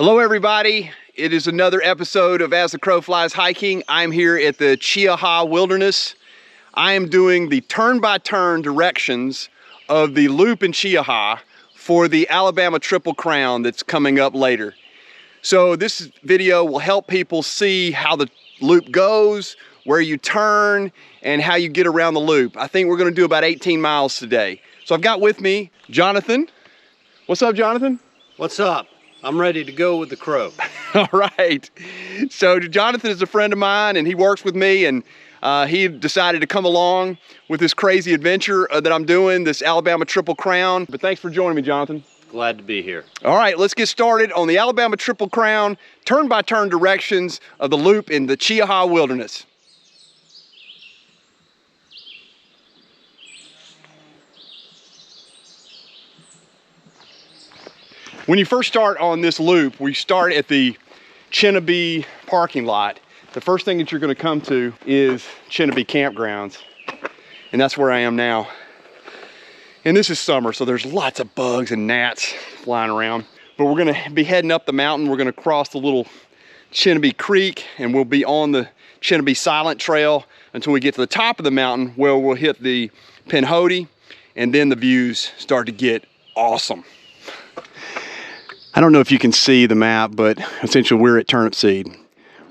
Hello everybody, it is another episode of As the Crow Flies Hiking. I'm here at the Cheaha Wilderness. I am doing the turn-by-turn directions of the loop in Cheaha for the Alabama Triple Crown that's coming up later. So this video will help people see how the loop goes, where you turn, and how you get around the loop. I think we're gonna do about 18 miles today. So I've got with me Jonathan. What's up, Jonathan? What's up? I'm ready to go with the crow. All right. So Jonathan is a friend of mine and he works with me, and he decided to come along with this crazy adventure that I'm doing, this Alabama Triple Crown. But thanks for joining me, Jonathan. Glad to be here. All right, let's get started on the Alabama Triple Crown, turn-by-turn directions of the loop in the Cheaha Wilderness. When you first start on this loop, we start at the Cheaha parking lot. The first thing that you're going to come to is Cheaha Campgrounds, and that's where I am now. And this is summer, so there's lots of bugs and gnats flying around. But we're going to be heading up the mountain. We're going to cross the little Cheaha Creek, and we'll be on the Cheaha Silent Trail until we get to the top of the mountain, where we'll hit the Pinhoti, and then the views start to get awesome. I don't know if you can see the map, but essentially we're at Turnip Seed.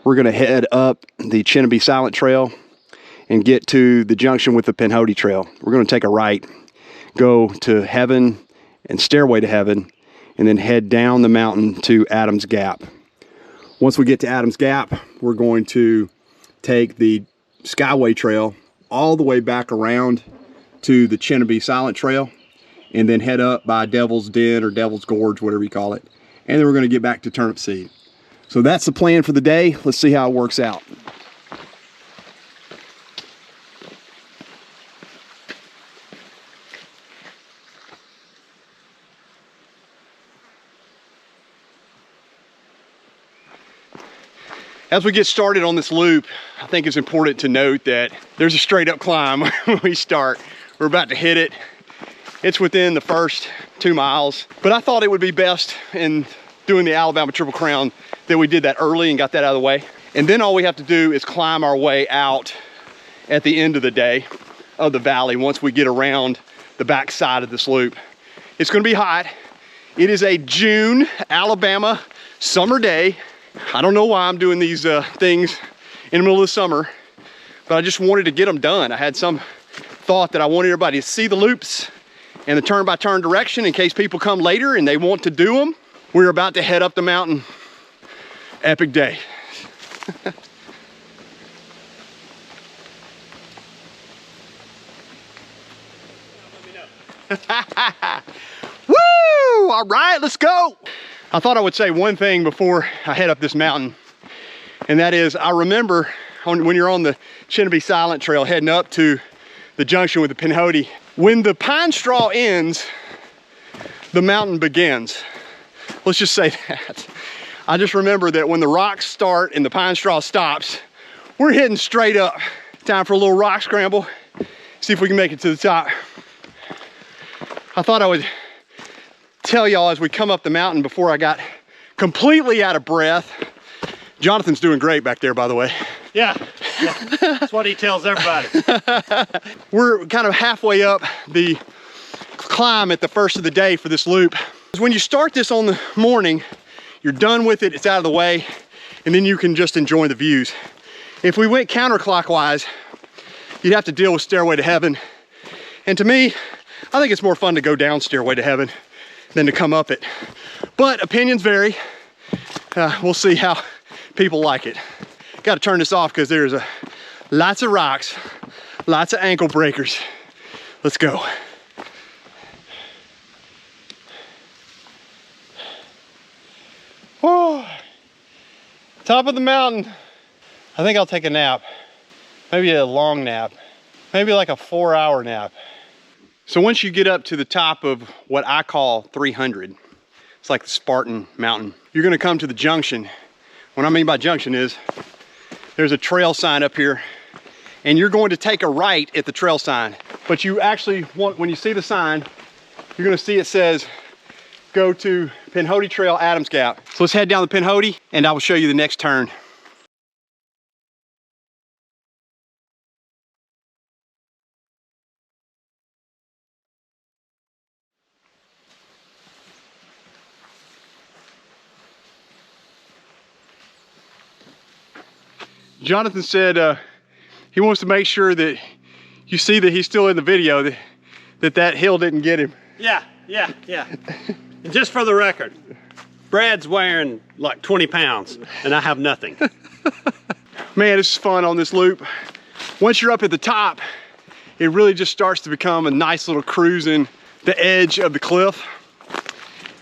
We're gonna head up the Cheaha Silent Trail and get to the junction with the Pinhoti Trail. We're gonna take a right, go to Heaven and Stairway to Heaven, and then head down the mountain to Adams Gap. Once we get to Adams Gap, we're going to take the Skyway Trail all the way back around to the Cheaha Silent Trail, and then head up by Devil's Den or Devil's Gorge, whatever you call it. And then we're gonna get back to Turnip Seed. So that's the plan for the day. Let's see how it works out. As we get started on this loop, I think it's important to note that there's a straight up climb when we start. We're about to hit it. It's within the first 2 miles, but I thought it would be best in doing the Alabama Triple Crown that we did that early and got that out of the way. And then all we have to do is climb our way out at the end of the day of the valley once we get around the back side of this loop. It's gonna be hot. It is a June, Alabama summer day. I don't know why I'm doing these things in the middle of the summer, but I just wanted to get them done. I had some thought that I wanted everybody to see the loops and the turn-by-turn direction in case people come later and they want to do them. We're about to head up the mountain. Epic day. Woo! All right, let's go. I thought I would say one thing before I head up this mountain, and that is I remember when you're on the Cheaha Silent Trail heading up to the junction with the Pinhoti, when the pine straw ends, the mountain begins. Let's just say that. I just remember that when the rocks start and the pine straw stops, we're heading straight up. Time for a little rock scramble. See if we can make it to the top. I thought I would tell y'all as we come up the mountain before I got completely out of breath. Jonathan's doing great back there, by the way. Yeah. That's what he tells everybody. We're kind of halfway up the climb at the first of the day for this loop. When you start this on the morning, you're done with it, it's out of the way, and then you can just enjoy the views. If we went counterclockwise, you'd have to deal with Stairway to Heaven. And to me, I think it's more fun to go down Stairway to Heaven than to come up it. But opinions vary. We'll see how people like it. Got to turn this off because there's lots of rocks, lots of ankle breakers. Let's go. Oh, top of the mountain. I think I'll take a nap. Maybe a long nap. Maybe like a 4-hour nap. So once you get up to the top of what I call 300, it's like the Spartan mountain, you're gonna come to the junction. What I mean by junction is there's a trail sign up here, and you're going to take a right at the trail sign. But you actually want, when you see the sign, you're gonna see it says go to Pinhoti Trail, Adams Gap. So let's head down the Pinhoti and I will show you the next turn. Jonathan said he wants to make sure that you see that he's still in the video, that hill didn't get him. Yeah. And just for the record, Brad's wearing like 20 pounds and I have nothing. Man, this is fun on this loop. Once you're up at the top, it really just starts to become a nice little cruise in the edge of the cliff.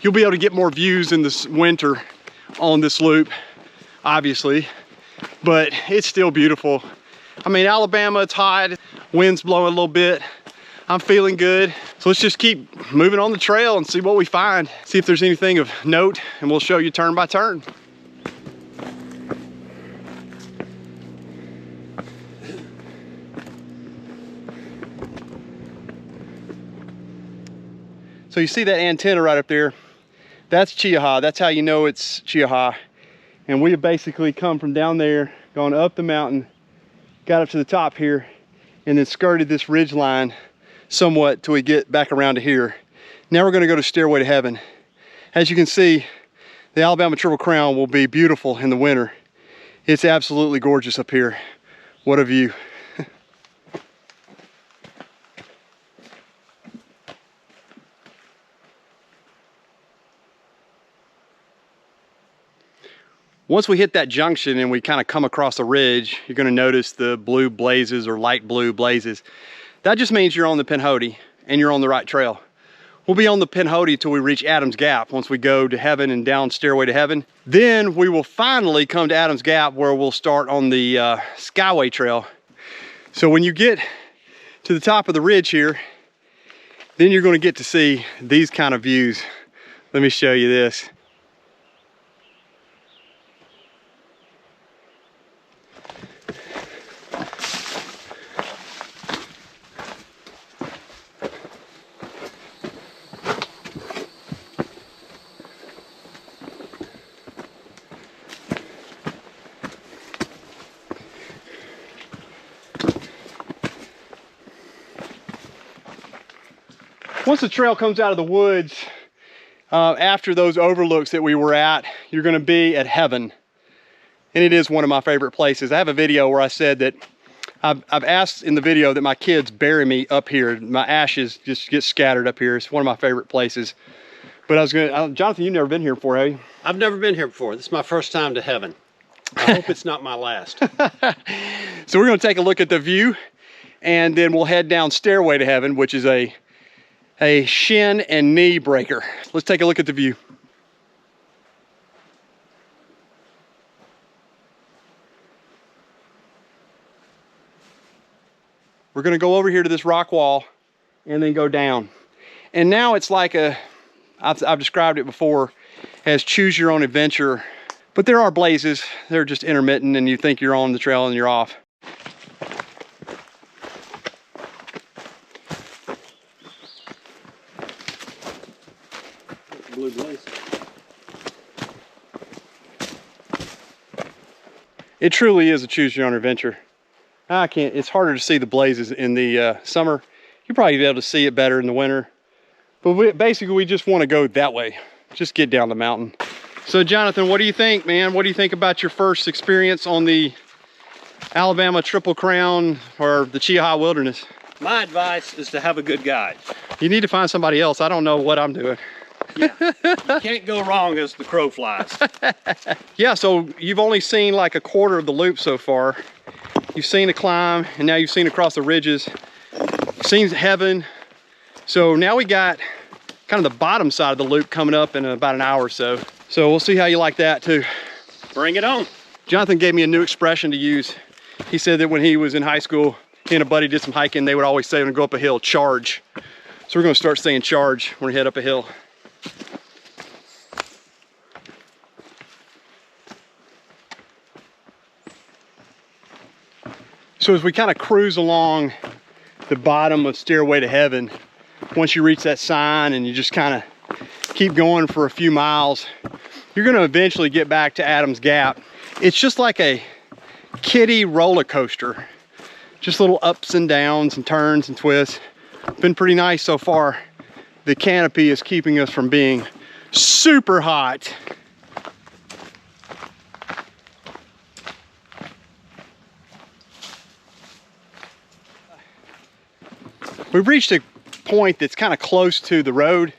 You'll be able to get more views in this winter on this loop, obviously, but it's still beautiful. I mean, Alabama, it's hot, wind's blowing a little bit. I'm feeling good. So let's just keep moving on the trail and see what we find. See if there's anything of note, and we'll show you turn by turn. So you see that antenna right up there? That's Cheaha. That's how you know it's Cheaha. And we have basically come from down there, gone up the mountain, got up to the top here, and then skirted this ridge line somewhat till we get back around to here. Now we're gonna go to Stairway to Heaven. As you can see, the Alabama Triple Crown will be beautiful in the winter. It's absolutely gorgeous up here. What a view. Once we hit that junction and we kind of come across a ridge, you're gonna notice the blue blazes or light blue blazes. That just means you're on the Pinhoti and you're on the right trail. We'll be on the Pinhoti till we reach Adams Gap once we go to Heaven and down Stairway to Heaven. Then we will finally come to Adams Gap where we'll start on the Skyway trail. So when you get to the top of the ridge here, then you're gonna get to see these kind of views. Let me show you this. Once the trail comes out of the woods, after those overlooks that we were at, you're gonna be at Heaven. And it is one of my favorite places. I have a video where I said that I've asked in the video that my kids bury me up here. My ashes just get scattered up here. It's one of my favorite places. But I was gonna, Jonathan, you've never been here before, have you? I've never been here before. This is my first time to Heaven. I hope it's not my last. So we're gonna take a look at the view and then we'll head down Stairway to Heaven, which is a shin and knee breaker. Let's take a look at the view. We're gonna go over here to this rock wall and then go down. And now it's like I've described it before as choose your own adventure, but there are blazes. They're just intermittent and you think you're on the trail and you're off. Blue blaze. It truly is a choose your own adventure. It's harder to see the blazes in the summer. You'll probably be able to see it better in the winter. But basically we just want to go that way. Just get down the mountain. So Jonathan, what do you think, man? What do you think about your first experience on the Alabama Triple Crown or the Cheaha Wilderness? My advice is to have a good guide. You need to find somebody else. I don't know what I'm doing. Yeah, you can't go wrong as the crow flies. Yeah, so you've only seen like a quarter of the loop so far. You've seen the climb and now you've seen across the ridges. You've seen Heaven. So now we got kind of the bottom side of the loop coming up in about an hour or so. So we'll see how you like that too. Bring it on. Jonathan gave me a new expression to use. He said that when he was in high school, he and a buddy did some hiking, they would always say when they go up a hill, charge. So we're gonna start saying charge when we head up a hill. So as we kind of cruise along the bottom of Stairway to Heaven, once you reach that sign and you just kind of keep going for a few miles. You're gonna eventually get back to Adams Gap. It's just like a kiddie roller coaster. Just little ups and downs and turns and twists. Been pretty nice so far. The canopy is keeping us from being super hot. We've reached a point that's kind of close to the road,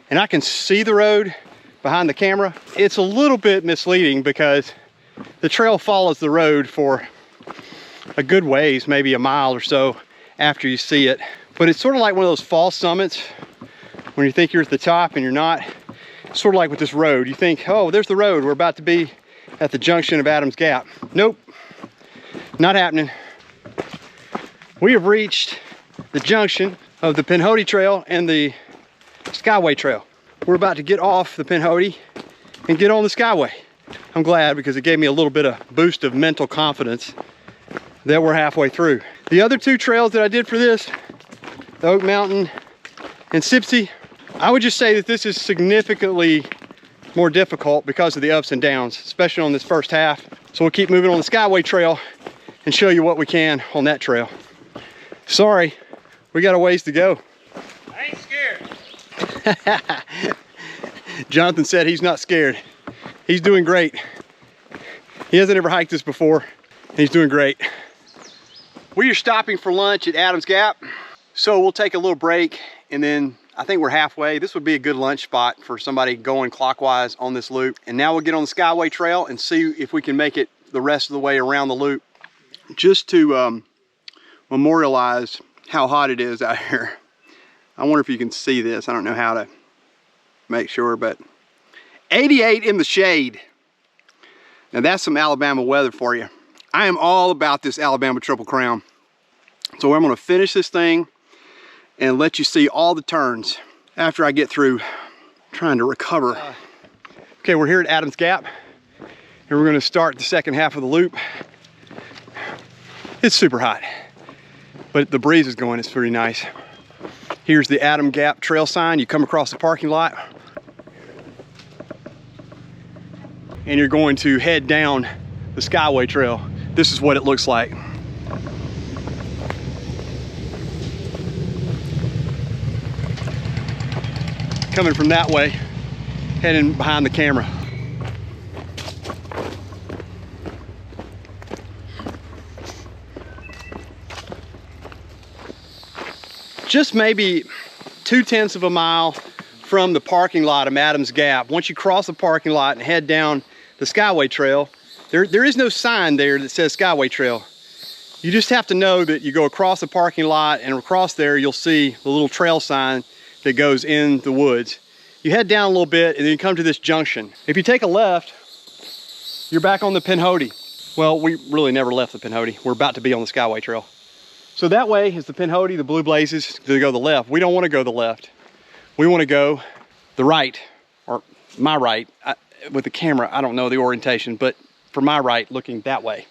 and I can see the road behind the camera. It's a little bit misleading because the trail follows the road for a good ways, maybe a mile or so after you see it. But it's sort of like one of those false summits when you think you're at the top and you're not. It's sort of like with this road. You think, oh, there's the road. We're about to be at the junction of Adams Gap. Nope, not happening. We have reached the junction of the Pinhoti Trail and the Skyway Trail. We're about to get off the Pinhoti and get on the Skyway. I'm glad because it gave me a little bit of boost of mental confidence that we're halfway through. The other two trails that I did for this, the Oak Mountain and Sipsey, I would just say that this is significantly more difficult because of the ups and downs, especially on this first half. So we'll keep moving on the Skyway Trail and show you what we can on that trail. Sorry, we got a ways to go. I ain't scared. Jonathan said he's not scared. He's doing great. He hasn't ever hiked this before, and he's doing great. We are stopping for lunch at Adams Gap, so we'll take a little break, and then I think we're halfway. This would be a good lunch spot for somebody going clockwise on this loop. And now we'll get on the Skyway Trail and see if we can make it the rest of the way around the loop. Just to memorialize how hot it is out here. I wonder if you can see this. I don't know how to make sure, but 88 in the shade. Now that's some Alabama weather for you. I am all about this Alabama Triple Crown. So I'm gonna finish this thing and let you see all the turns after I get through trying to recover. Okay, we're here at Adams Gap and we're gonna start the second half of the loop. It's super hot, but the breeze is going, it's pretty nice. Here's the Adams Gap trail sign. You come across the parking lot and you're going to head down the Skyway Trail. This is what it looks like. Coming from that way, heading behind the camera. Just maybe 2/10 of a mile from the parking lot of Adams Gap. Once you cross the parking lot and head down the Skyway Trail, there is no sign there that says Skyway Trail. You just have to know that you go across the parking lot, and across there you'll see the little trail sign that goes in the woods. You head down a little bit and then you come to this junction. If you take a left, you're back on the Pinhoti. Well, we really never left the Pinhoti. We're about to be on the Skyway Trail. So that way is the Pinhoti, the Blue Blazes, to go the left. We don't want to go the left. We want to go the right, or my right. With the camera, I don't know the orientation, but for my right, looking that way.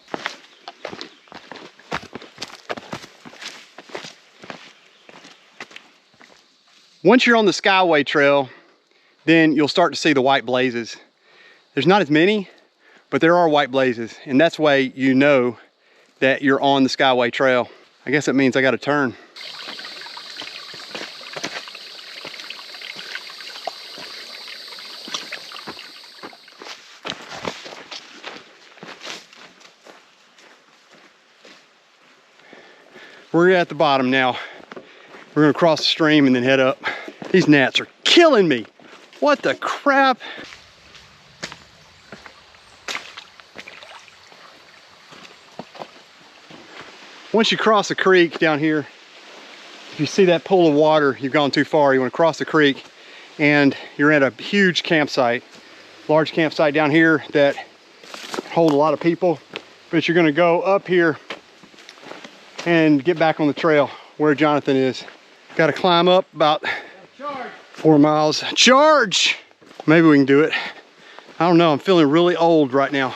Once you're on the Skyway Trail, then you'll start to see the white blazes. There's not as many, but there are white blazes, and that's why you know that you're on the Skyway Trail. I guess that means I got to turn. We're at the bottom now. We're gonna cross the stream and then head up. These gnats are killing me. What the crap? Once you cross the creek down here, if you see that pool of water, you've gone too far. You want to cross the creek and you're at a huge campsite. Large campsite down here that hold a lot of people. But you're gonna go up here and get back on the trail where Jonathan is. Got to climb up about 4 miles. Charge! Maybe we can do it. I don't know, I'm feeling really old right now.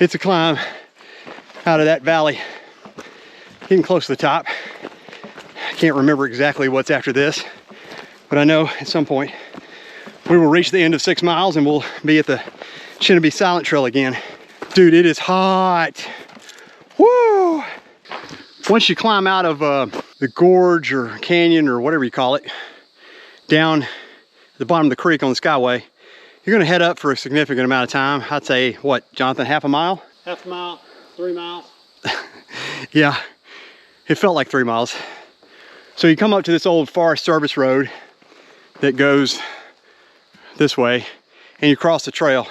It's a climb out of that valley. Getting close to the top. I can't remember exactly what's after this, but I know at some point we will reach the end of 6 miles and we'll be at the Cheaha Silent Trail again. Dude, it is hot. Woo! Once you climb out of the gorge or canyon or whatever you call it, down at the bottom of the creek on the Skyway, you're gonna head up for a significant amount of time. I'd say, what, Jonathan, half a mile? Half a mile, 3 miles. Yeah, it felt like 3 miles. So you come up to this old Forest Service road that goes this way and you cross the trail.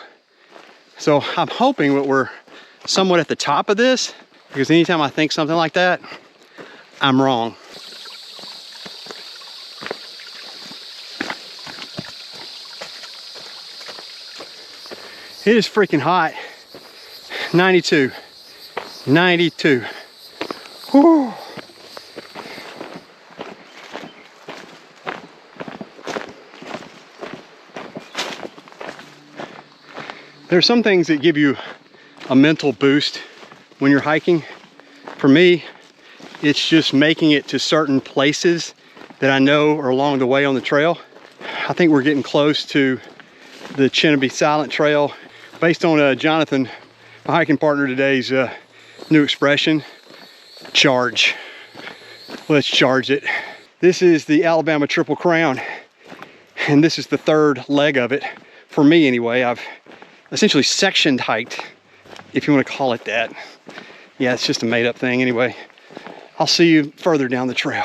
So I'm hoping that we're somewhat at the top of this, because anytime I think something like that, I'm wrong. It is freaking hot. 92. 92. Whew. There's some things that give you a mental boost when you're hiking. For me, it's just making it to certain places that I know are along the way on the trail. I think we're getting close to the Cheaha Silent Trail. Based on Jonathan, my hiking partner today's new expression, charge. Let's charge it. This is the Alabama Triple Crown, and this is the third leg of it. For me anyway, I've essentially sectioned hiked, if you want to call it that. Yeah, it's just a made up thing anyway. I'll see you further down the trail.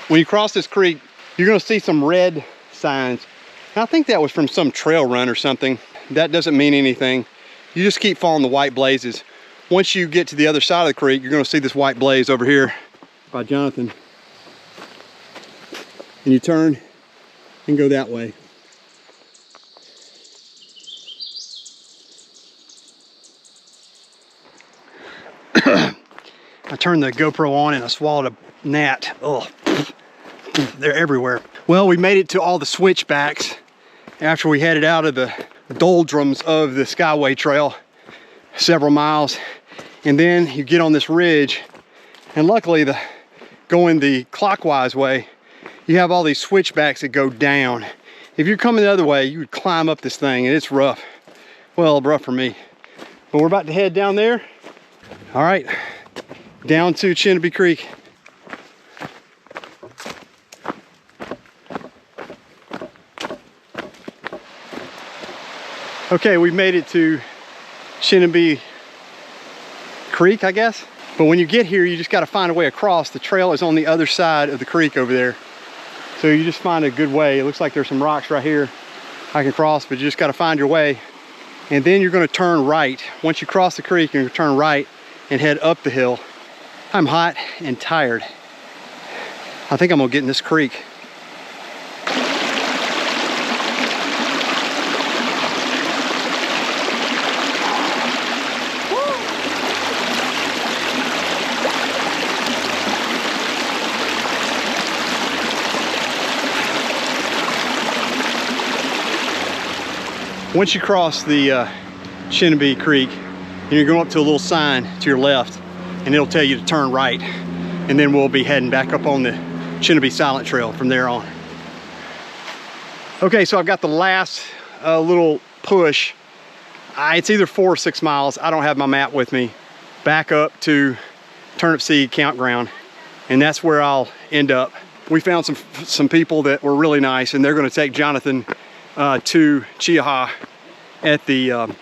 When you cross this creek, you're gonna see some red signs. And I think that was from some trail run or something. That doesn't mean anything. You just keep following the white blazes. Once you get to the other side of the creek, you're gonna see this white blaze over here by Jonathan. And you turn and go that way. I turned the GoPro on and I swallowed a gnat. Oh, they're everywhere. Well, we made it to all the switchbacks after we headed out of the doldrums of the Skyway trail several miles, and then you get on this ridge, and luckily going the clockwise way, you have all these switchbacks that go down. If you're coming the other way, you would climb up this thing, and it's rough. Well, rough for me, but we're about to head down there. All right, down to Cheaha Creek. Okay, we made it to Cheaha Creek, I guess. But when you get here, you just got to find a way across. The trail is on the other side of the creek over there. So you just find a good way. It looks like there's some rocks right here I can cross, but you just got to find your way. And then you're going to turn right. Once you cross the creek, you're going to turn right and head up the hill. I'm hot and tired. I think I'm going to get in this creek. Once you cross the Cheaha Creek, and you're going up to a little sign to your left, and it'll tell you to turn right, and then we'll be heading back up on the Cheaha Silent Trail from there on. Okay, so I've got the last little push. It's either 4 or 6 miles. I don't have my map with me. Back up to Turnip Seed Campground, and that's where I'll end up. We found some people that were really nice, and they're going to take Jonathan to Cheaha at the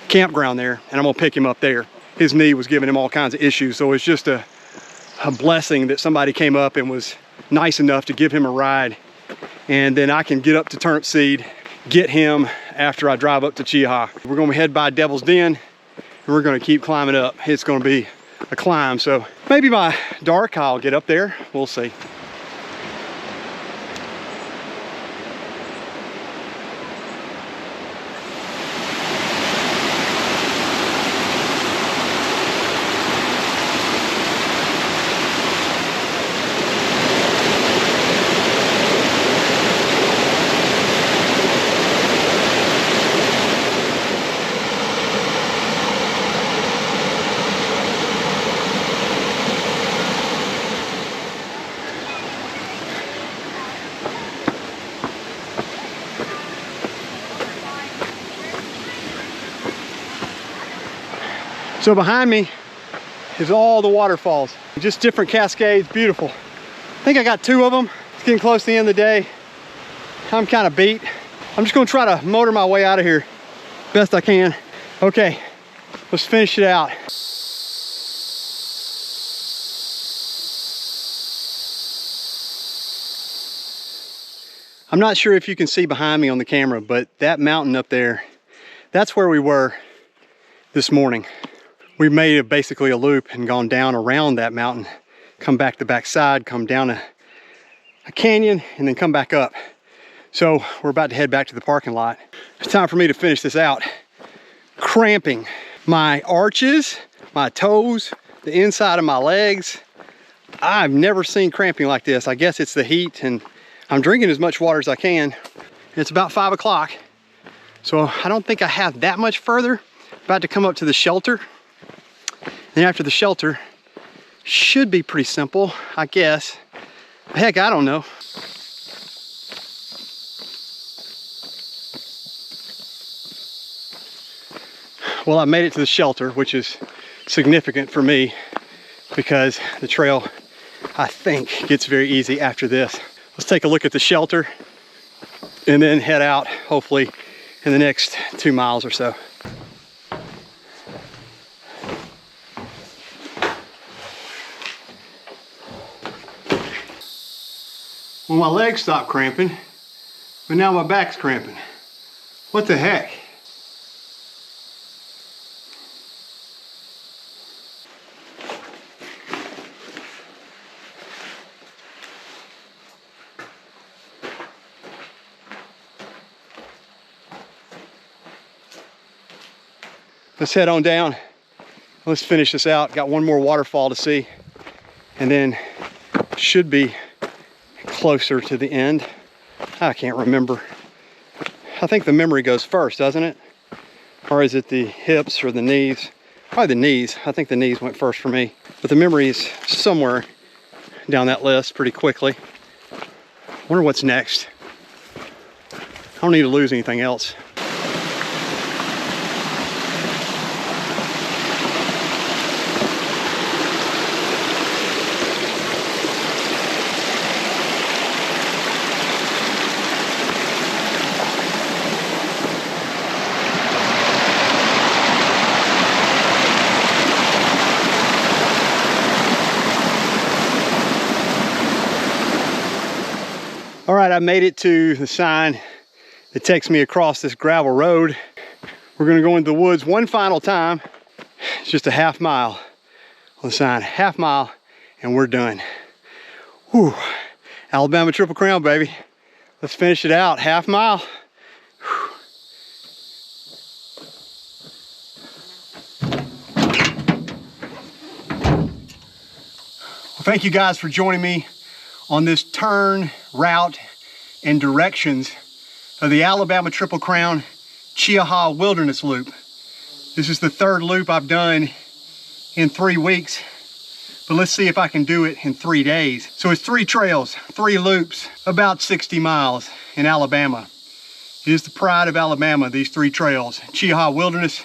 campground there, and I'm gonna pick him up there. His knee was giving him all kinds of issues, so it's just a blessing that somebody came up and was nice enough to give him a ride, and then I can get up to Turnip Seed, get him after I drive up to Cheaha. We're gonna head by Devil's Den, and we're gonna keep climbing up. It's gonna be a climb, so maybe by dark I'll get up there. We'll see. So behind me is all the waterfalls, just different cascades, beautiful. I think I got 2 of them. It's getting close to the end of the day. I'm kind of beat. I'm just gonna try to motor my way out of here best I can. Okay, let's finish it out. I'm not sure if you can see behind me on the camera, but that mountain up there, that's where we were this morning. We made basically a loop and gone down around that mountain, come back the backside, come down a canyon, and then come back up. So we're about to head back to the parking lot. It's time for me to finish this out. Cramping. My arches, my toes, the inside of my legs. I've never seen cramping like this. I guess it's the heat, and I'm drinking as much water as I can. It's about 5 o'clock. So I don't think I have that much further. About to come up to the shelter. Then after the shelter, should be pretty simple, I guess. Heck, I don't know. Well, I made it to the shelter, which is significant for me because the trail, I think, gets very easy after this. Let's take a look at the shelter and then head out, hopefully, in the next 2 miles or so. Well, my legs stopped cramping, but now my back's cramping. What the heck? Let's head on down. Let's finish this out. Got one more waterfall to see, and then should be closer to the end. I can't remember. I think the memory goes first, doesn't it? Or is it the hips or the knees? Probably the knees. I think the knees went first for me. But the memory is somewhere down that list pretty quickly. Wonder what's next. I don't need to lose anything else. All right, I made it to the sign that takes me across this gravel road. We're gonna go into the woods one final time. It's just a half mile on the sign, half mile, and we're done. Whew, Alabama Triple Crown, baby. Let's finish it out, half mile. Whew. Well, thank you guys for joining me on this turn, route, and directions of the Alabama Triple Crown Cheaha Wilderness Loop. This is the 3rd loop I've done in 3 weeks, but let's see if I can do it in 3 days. So it's 3 trails, 3 loops, about 60 miles in Alabama. It is the pride of Alabama, these 3 trails: Cheaha Wilderness,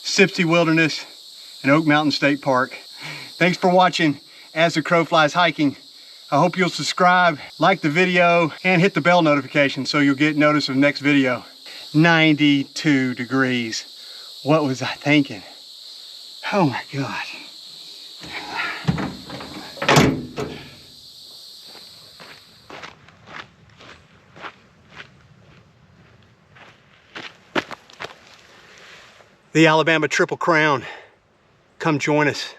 Sipsey Wilderness, and Oak Mountain State Park. Thanks for watching As the Crow Flies Hiking. I hope you'll subscribe, like the video, and hit the bell notification so you'll get notice of the next video. 92 degrees. What was I thinking? Oh my God. The Alabama Triple Crown. Come join us.